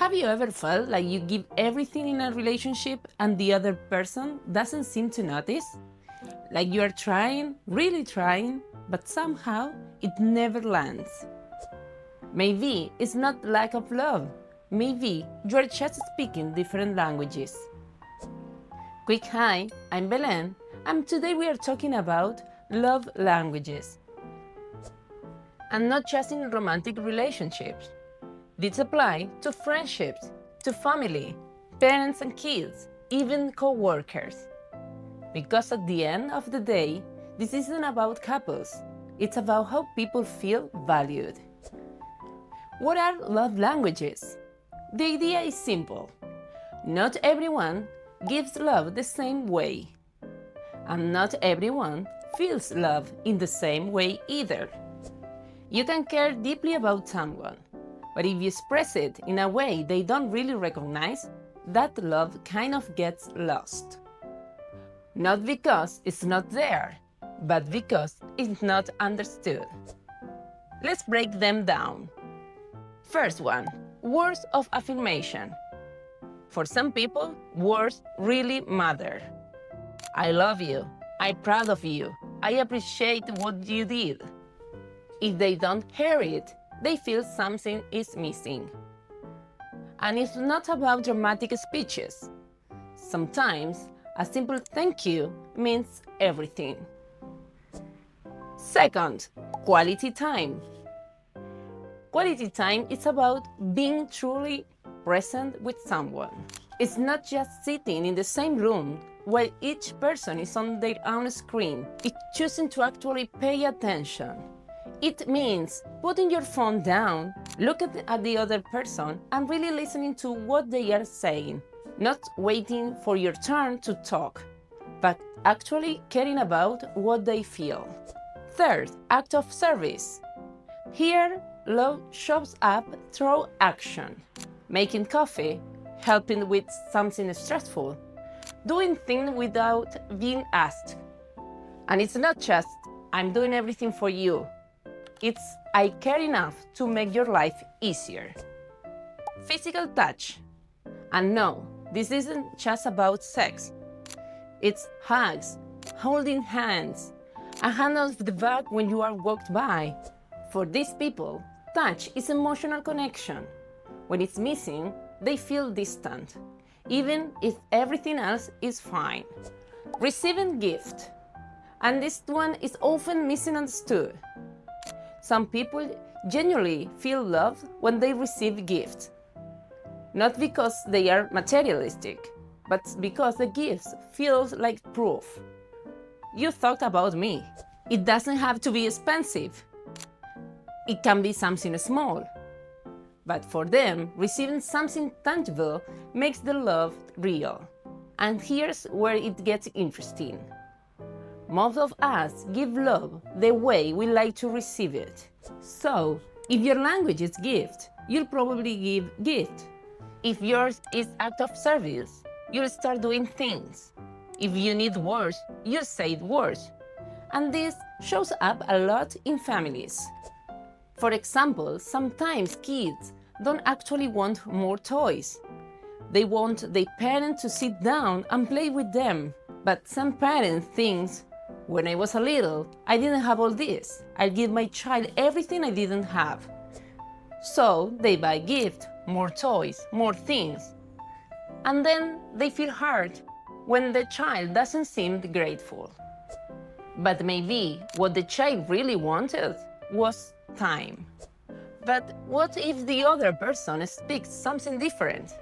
Have you ever felt like you give everything in a relationship and the other person doesn't seem to notice? Like you are trying, really trying, but somehow it never lands. Maybe it's not lack of love. Maybe you are just speaking different languages. Quick hi, I'm Belen, and today we are talking about love languages. And not just in romantic relationships. This applies to friendships, to family, parents and kids, even co-workers. Because at the end of the day, this isn't about couples. It's about how people feel valued. What are love languages? The idea is simple. Not everyone gives love the same way. And not everyone feels love in the same way either. You can care deeply about someone, but if you express it in a way they don't really recognize, that love kind of gets lost. Not because it's not there, but because it's not understood. Let's break them down. First one, words of affirmation. For some people, words really matter. I love you. I'm proud of you. I appreciate what you did. If they don't hear it, they feel something is missing. And it's not about dramatic speeches. Sometimes a simple thank you means everything. Second, quality time. Quality time is about being truly present with someone. It's not just sitting in the same room while each person is on their own screen. It's choosing to actually pay attention. It means putting your phone down, look at the other person, and really listening to what they are saying. Not waiting for your turn to talk, but actually caring about what they feel. Third, act of service. Here, love shows up through action. Making coffee, helping with something stressful, doing things without being asked. And it's not just, I'm doing everything for you. It's, I care enough to make your life easier. Physical touch. And no, this isn't just about sex. It's hugs, holding hands, a hand off the back when you are walked by. For these people, touch is emotional connection. When it's missing, they feel distant, even if everything else is fine. Receiving gift. And this one is often misunderstood. Some people genuinely feel loved when they receive gifts. Not because they are materialistic, but because the gifts feels like proof. You thought about me. It doesn't have to be expensive. It can be something small. But for them, receiving something tangible makes the love real. And here's where it gets interesting. Most of us give love the way we like to receive it. So, if your language is gift, you'll probably give gift. If yours is act of service, you'll start doing things. If you need words, you'll say words. And this shows up a lot in families. For example, sometimes kids don't actually want more toys. They want their parent to sit down and play with them. But some parents think, when I was a little, I didn't have all this. I'll give my child everything I didn't have. So they buy gifts, more toys, more things. And then they feel hurt when the child doesn't seem grateful. But maybe what the child really wanted was time. But what if the other person speaks something different?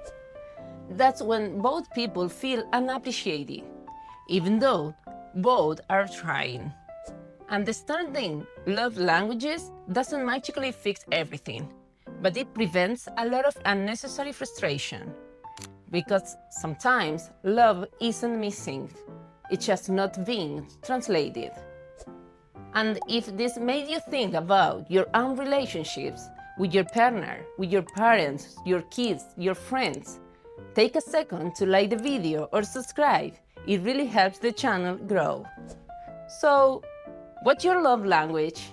That's when both people feel unappreciated, even though both are trying. Understanding love languages doesn't magically fix everything, but it prevents a lot of unnecessary frustration. Because sometimes love isn't missing, it's just not being translated. And if this made you think about your own relationships with your partner, with your parents, your kids, your friends, take a second to like the video or subscribe. It really helps the channel grow. So, what's your love language?